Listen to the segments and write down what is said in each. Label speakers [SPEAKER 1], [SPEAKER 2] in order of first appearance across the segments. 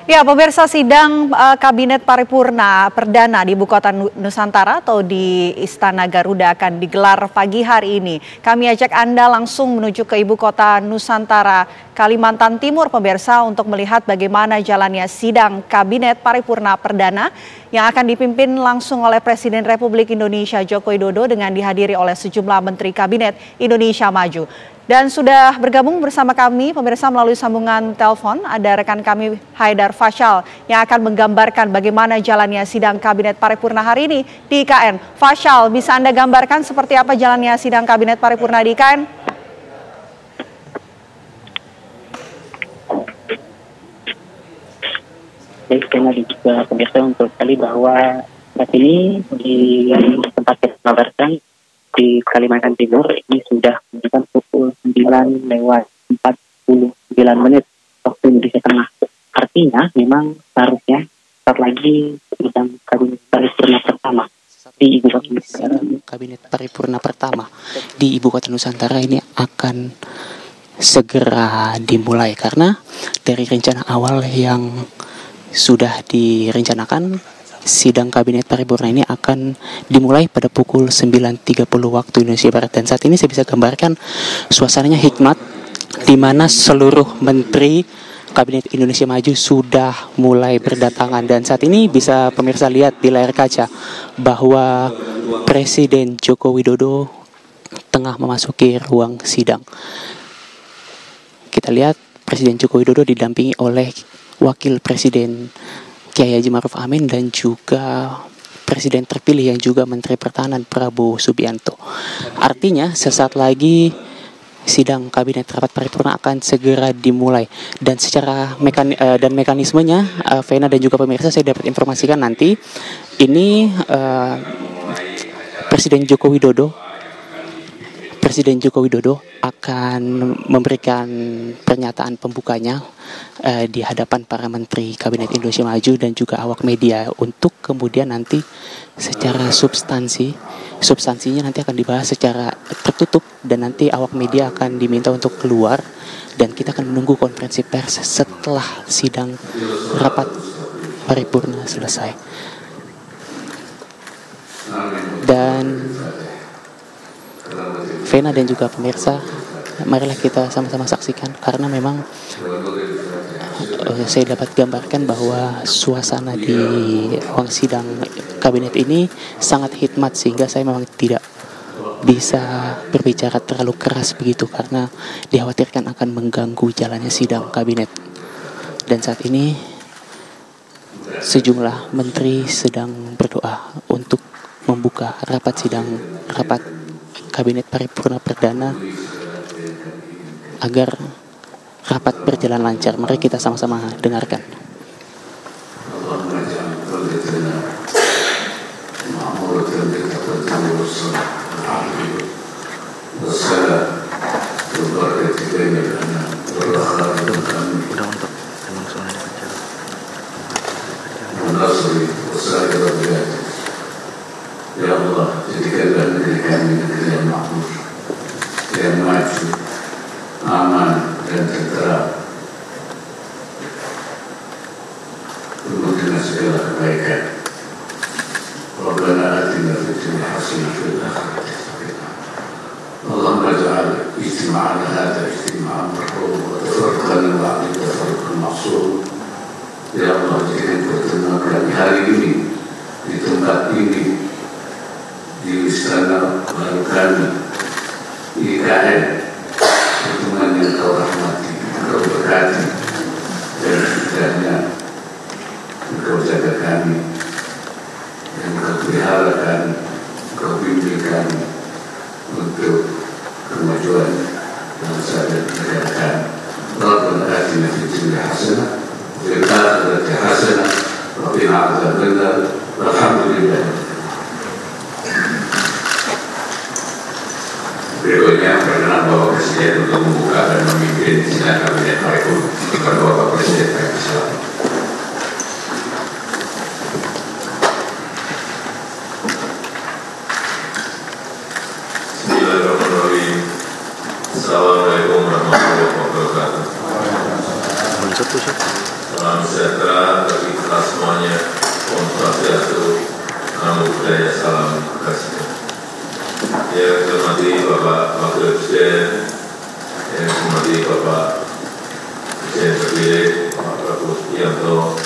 [SPEAKER 1] Ya, pemirsa sidang Kabinet Paripurna Perdana di Ibu Kota Nusantara atau di Istana Garuda akan digelar pagi hari ini. Kami ajak Anda langsung menuju ke Ibu Kota Nusantara, Kalimantan Timur, pemirsa, untuk melihat bagaimana jalannya sidang Kabinet Paripurna Perdana yang akan dipimpin langsung oleh Presiden Republik Indonesia Joko Widodo dengan dihadiri oleh sejumlah Menteri Kabinet Indonesia Maju. Dan sudah bergabung bersama kami pemirsa melalui sambungan telepon ada rekan kami Haidar Fasyal yang akan menggambarkan bagaimana jalannya sidang Kabinet Paripurna hari ini di IKN. Fasyal, bisa Anda gambarkan seperti apa jalannya sidang Kabinet Paripurna di IKN?
[SPEAKER 2] Baik, sekali lagi juga pemirsa untuk kali bahwa saat ini di tempat kita melaporkan di Kalimantan Timur ini sudah menunjukkan pukul 9:49 waktu Indonesia Tengah. Artinya memang seharusnya saat lagi sidang Kabinet Paripurna pertama di Ibu Kota Nusantara.
[SPEAKER 3] Kabinet Paripurna pertama di Ibu Kota Nusantara ini akan segera dimulai karena dari rencana awal yang sudah direncanakan sidang Kabinet Paripurna ini akan dimulai pada pukul 9.30 waktu Indonesia Barat. Dan saat ini saya bisa gambarkan suasananya hikmat di mana seluruh menteri Kabinet Indonesia Maju sudah mulai berdatangan. Dan saat ini bisa pemirsa lihat di layar kaca bahwa Presiden Joko Widodo tengah memasuki ruang sidang. Kita lihat Presiden Joko Widodo didampingi oleh Wakil Presiden Kiai Haji Ma'ruf Amin dan juga Presiden terpilih yang juga Menteri Pertahanan Prabowo Subianto. Artinya sesaat lagi sidang Kabinet Rapat Paripurna akan segera dimulai dan secara mekanismenya Vena dan juga pemirsa saya dapat informasikan nanti ini Presiden Joko Widodo akan memberikan pernyataan pembukanya di hadapan para menteri Kabinet Indonesia Maju dan juga awak media untuk kemudian nanti secara substansinya nanti akan dibahas secara tertutup dan nanti awak media akan diminta untuk keluar dan kita akan menunggu konferensi pers setelah sidang rapat paripurna selesai. Dan Vena dan juga pemirsa, marilah kita sama-sama saksikan karena memang saya dapat gambarkan bahwa suasana di ruang sidang kabinet ini sangat hikmat sehingga saya memang tidak bisa berbicara terlalu keras begitu karena dikhawatirkan akan mengganggu jalannya sidang kabinet. Dan saat ini sejumlah menteri sedang berdoa untuk membuka rapat Kabinet Paripurna Perdana agar rapat berjalan lancar. Mari kita sama-sama dengarkan.
[SPEAKER 4] Ya Allah, jadikanlah negeri kami negeri yang makmur, yang maju, aman dan tentera, penuh dengan segala kebaikan. Rabbana atina fid dunya hasanah wa fil akhirati hasanah. Allahumma ij'al ijtima'ana hadha ijtima'an marhum wa tafarruqana ba'dahu tafarruqan ma'sum. Ya Allah, jadikan pertemuan kami hari ini di tempat ini di Istana Baru kami IKN, pertemuan yang kau rahmati, kau berkati dan setidaknya engkau jaga kami dan engkau pelihara kami, engkau bimbing kami untuk kemajuan bangsa dan negara kami. Rabbana atina fid dunya hasanah wa fil akhirati hasanah wa qina adzabannar. Alhamdulillah. Berikutnya perkenan Bapak Presiden untuk membuka dan memimpin sidang Kabinet Paripurna. Kepada Bapak Presiden, kami silakan. Bismillahirrahmanirrahim. Assalamualaikum warahmatullahi wabarakatuh. Salam sejahtera
[SPEAKER 5] serta semuanya. Om Swastiastu, Namo Buddhaya, Salam Kebajikan. Yang saya hormati Bapak Wakil Presiden, yang saya hormati Bapak Presiden terpilih, Pak Prabowo Subianto,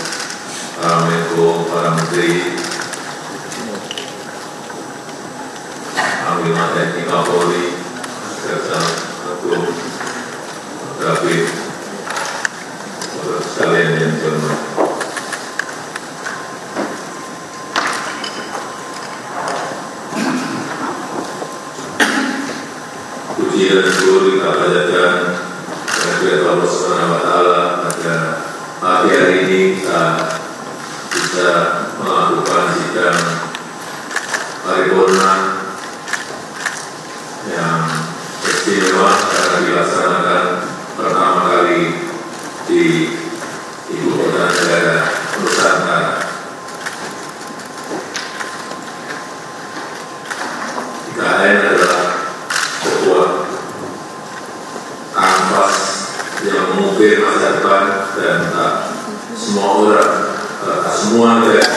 [SPEAKER 5] para Menko, para Menteri, Panglima TNI Kapolri, Jaksa Agung, Kabit, saudara sekalian yang saya hormati. Puji dan syukur kita panjatkan kepada Allah Subhanahu wa Ta'ala pada pagi hari ini kita bisa melakukan sidang paripurna yang istimewa karena dilaksanakan pertama kali di Ibu Kota Negara Nusantara. IKN adalah sebuah kanvas yang mengukir masa depan dan tak semua orang, tak semua negara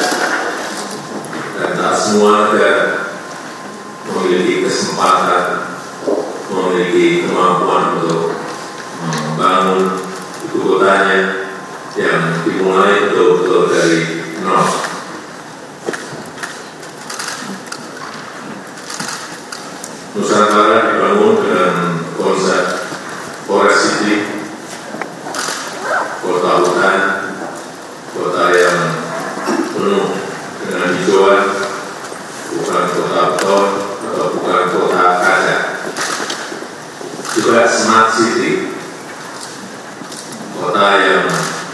[SPEAKER 5] dan tak semua negara memiliki kesempatan, memiliki kemampuan untuk membangun ibu kotanya yang dimulai betul-betul dari nol. Nusantara dibangun dengan konsep Forest City, kota hutan, kota yang penuh dengan hijauan, bukan kota beton atau bukan kota kaca. Juga Smart City, kota yang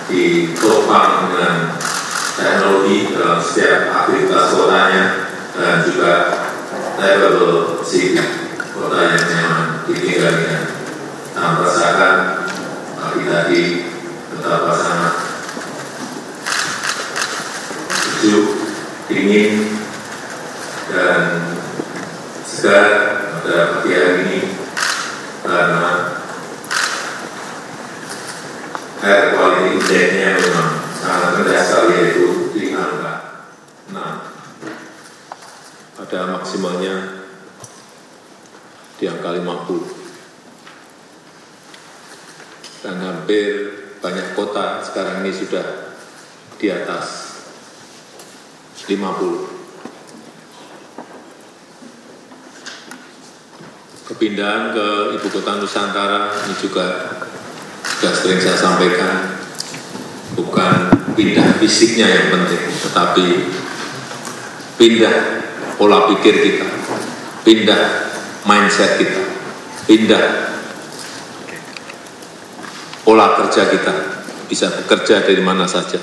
[SPEAKER 5] ditopang dengan teknologi dalam setiap aktivitas kotanya, dan juga livable city, kota yang nyaman ditinggalkan. Kita merasakan pagi tadi betapa sangat sejuk, dingin, dan segar pada pagi hari ini karena air quality index-nya memang sangat rendah sekali, yaitu di angka 6. Pada maksimalnya di angka 50. Dan hampir banyak kota sekarang ini sudah di atas 50. Kepindahan ke Ibu Kota Nusantara ini juga sudah sering saya sampaikan, bukan pindah fisiknya yang penting, tetapi pindah pola pikir kita, pindah mindset kita, pindah pola kerja kita, bisa bekerja dari mana saja,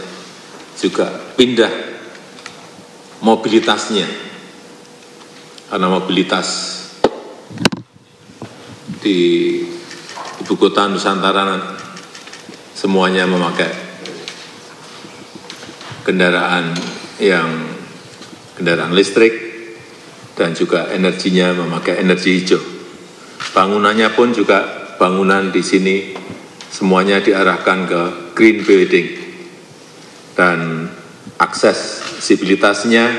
[SPEAKER 5] juga pindah mobilitasnya, karena mobilitas di Ibu Kota Nusantara semuanya memakai kendaraan listrik, dan juga energinya memakai energi hijau. Bangunannya pun juga bangunan di sini semuanya diarahkan ke green building, dan aksesibilitasnya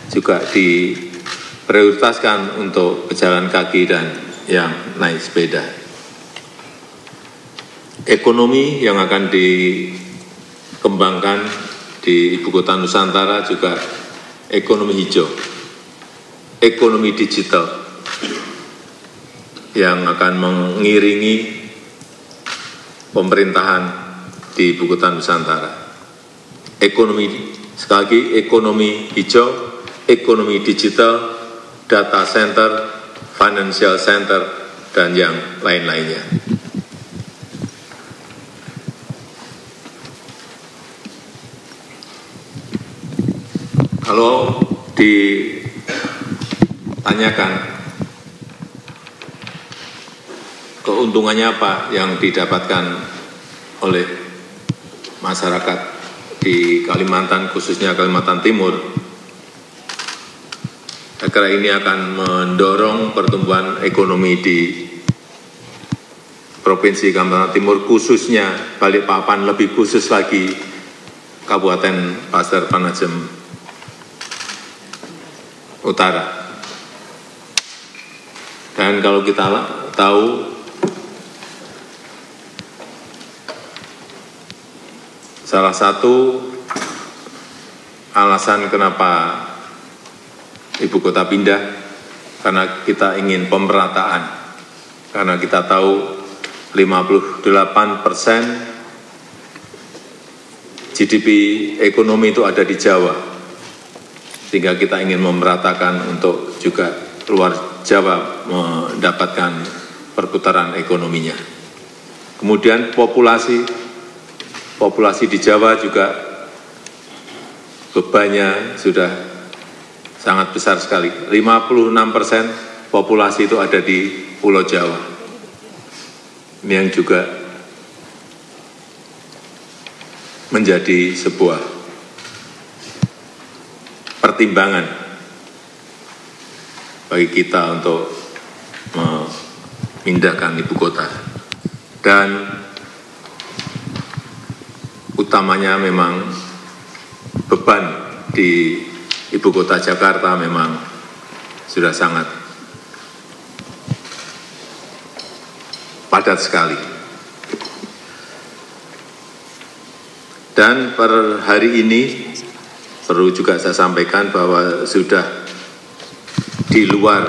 [SPEAKER 5] juga diprioritaskan untuk pejalan kaki dan yang naik sepeda. Ekonomi yang akan dikembangkan di Ibu Kota Nusantara juga ekonomi hijau, ekonomi digital yang akan mengiringi pemerintahan di Ibu Kota Nusantara. Ekonomi, sekali lagi, ekonomi hijau, ekonomi digital, data center, financial center, dan yang lain-lainnya. Kalau ditanyakan keuntungannya apa yang didapatkan oleh masyarakat di Kalimantan, khususnya Kalimantan Timur, saya kira ini akan mendorong pertumbuhan ekonomi di Provinsi Kalimantan Timur, khususnya Balikpapan, lebih khusus lagi Kabupaten Pasir Penajam Utara. Dan kalau kita tahu, salah satu alasan kenapa ibu kota pindah, karena kita ingin pemerataan. Karena kita tahu 58% GDP ekonomi itu ada di Jawa. Sehingga kita ingin memeratakan untuk juga luar Jawa mendapatkan perputaran ekonominya. Kemudian populasi di Jawa juga bebannya sudah sangat besar sekali. 56% populasi itu ada di Pulau Jawa. Ini yang juga menjadi sebuah pertimbangan bagi kita untuk memindahkan ibu kota. Dan utamanya memang beban di ibu kota Jakarta memang sudah sangat padat sekali. Dan per hari ini perlu juga saya sampaikan bahwa sudah di luar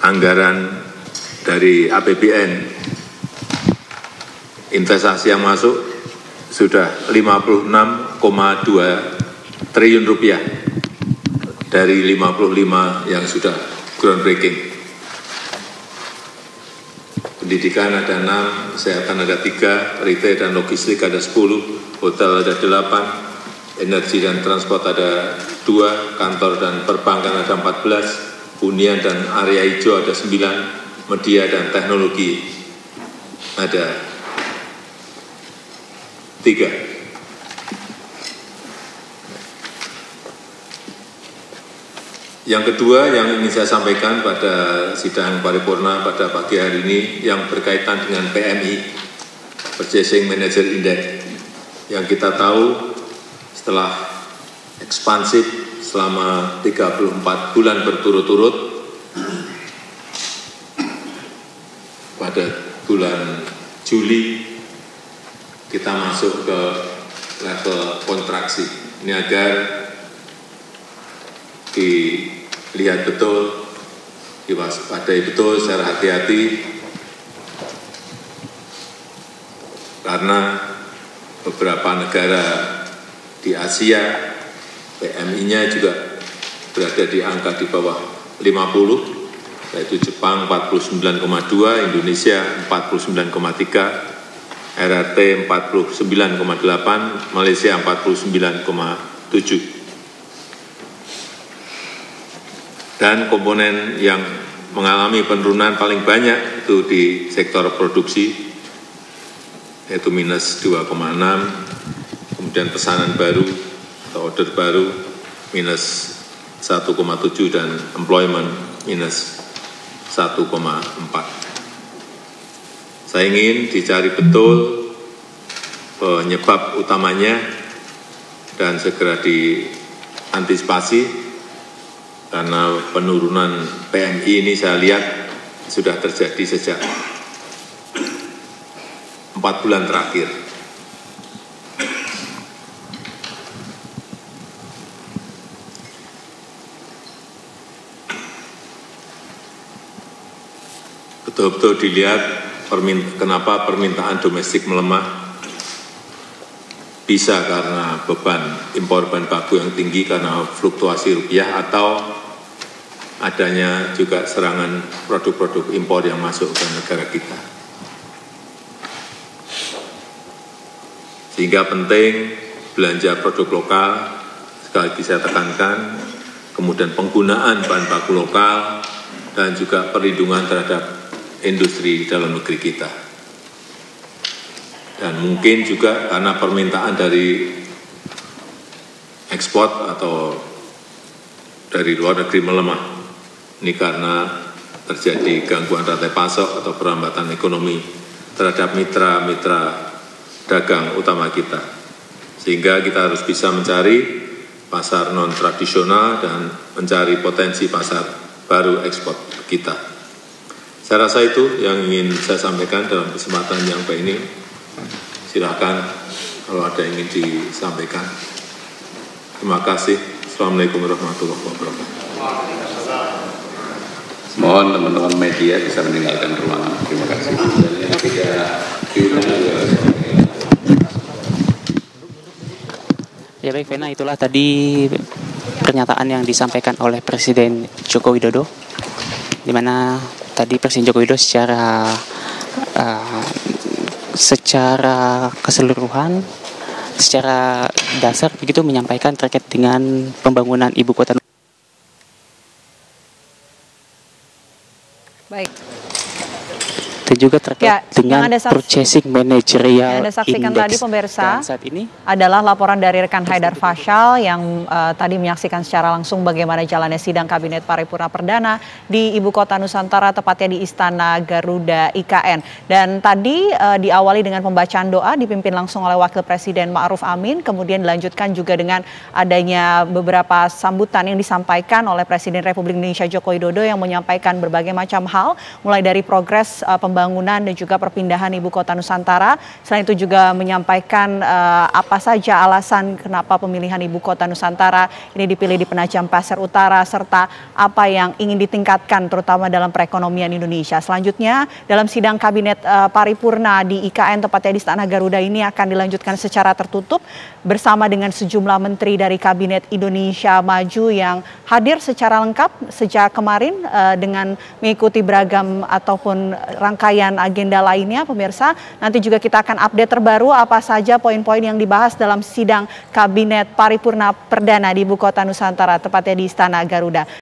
[SPEAKER 5] anggaran dari APBN, investasi yang masuk sudah 56,2 triliun rupiah dari 55 yang sudah groundbreaking. Pendidikan ada 6, kesehatan ada 3, retail dan logistik ada 10, hotel ada 8, energi dan transport ada 2, kantor dan perbankan ada 14, hunian dan area hijau ada 9, media dan teknologi ada 3. Yang kedua yang ingin saya sampaikan pada sidang paripurna pada pagi hari ini yang berkaitan dengan PMI, Purchasing Manager Index, yang kita tahu setelah ekspansif selama 34 bulan berturut-turut, pada bulan Juli kita masuk ke level kontraksi. Ini agar dilihat betul, diwaspadai betul secara hati-hati, karena beberapa negara di Asia PMI-nya juga berada di angka di bawah 50, yaitu Jepang 49,2, Indonesia 49,3, RRT 49,8, Malaysia 49,7. Dan komponen yang mengalami penurunan paling banyak itu di sektor produksi, yaitu minus 2,6, kemudian pesanan baru atau order baru minus 1,7, dan employment minus 1,4. Saya ingin dicari betul penyebab utamanya dan segera diantisipasi, karena penurunan PMI ini saya lihat sudah terjadi sejak 4 bulan terakhir. Betul-betul dilihat kenapa permintaan domestik melemah. Bisa karena beban impor bahan baku yang tinggi karena fluktuasi rupiah, atau adanya juga serangan produk-produk impor yang masuk ke negara kita. Sehingga penting belanja produk lokal, sekali lagi saya tekankan, kemudian penggunaan bahan baku lokal, dan juga perlindungan terhadap industri dalam negeri kita. Dan mungkin juga karena permintaan dari ekspor atau dari luar negeri melemah. Ini karena terjadi gangguan rantai pasok atau perlambatan ekonomi terhadap mitra-mitra dagang utama kita. Sehingga kita harus bisa mencari pasar non-tradisional dan mencari potensi pasar baru ekspor kita. Saya rasa itu yang ingin saya sampaikan dalam kesempatan yang baik ini. Silakan kalau ada yang ingin disampaikan. Terima kasih. Assalamualaikum warahmatullahi wabarakatuh.
[SPEAKER 4] Mohon teman-teman media bisa meninggalkan ruangan. Terima kasih.
[SPEAKER 3] Ya baik, Vena, itulah tadi pernyataan yang disampaikan oleh Presiden Joko Widodo, di mana tadi Presiden Joko Widodo secara keseluruhan, secara dasar begitu menyampaikan terkait dengan pembangunan ibu kota.
[SPEAKER 1] Baik.
[SPEAKER 3] Dan juga terkait dengan purchasing managerial
[SPEAKER 1] yang Anda saksikan
[SPEAKER 3] index.
[SPEAKER 1] tadi pemirsa
[SPEAKER 3] saat ini
[SPEAKER 1] adalah laporan dari rekan Haidar Fasyal yang tadi menyaksikan secara langsung bagaimana jalannya sidang Kabinet Paripurna Perdana di Ibu Kota Nusantara, tepatnya di Istana Garuda IKN. Dan tadi diawali dengan pembacaan doa dipimpin langsung oleh Wakil Presiden Ma'ruf Amin, kemudian dilanjutkan juga dengan adanya beberapa sambutan yang disampaikan oleh Presiden Republik Indonesia Joko Widodo yang menyampaikan berbagai macam hal, mulai dari progres pembangunan dan juga perpindahan Ibu Kota Nusantara. Selain itu juga menyampaikan apa saja alasan kenapa pemilihan Ibu Kota Nusantara ini dipilih di Penajam Pasir Utara, serta apa yang ingin ditingkatkan terutama dalam perekonomian Indonesia. Selanjutnya dalam sidang Kabinet Paripurna di IKN, tepatnya di Istana Garuda ini, akan dilanjutkan secara tertutup bersama dengan sejumlah menteri dari Kabinet Indonesia Maju yang hadir secara lengkap sejak kemarin dengan mengikuti beragam ataupun rangkaian agenda lainnya. Pemirsa, nanti juga kita akan update terbaru apa saja poin-poin yang dibahas dalam sidang Kabinet Paripurna Perdana di Ibu Kota Nusantara, tepatnya di Istana Garuda.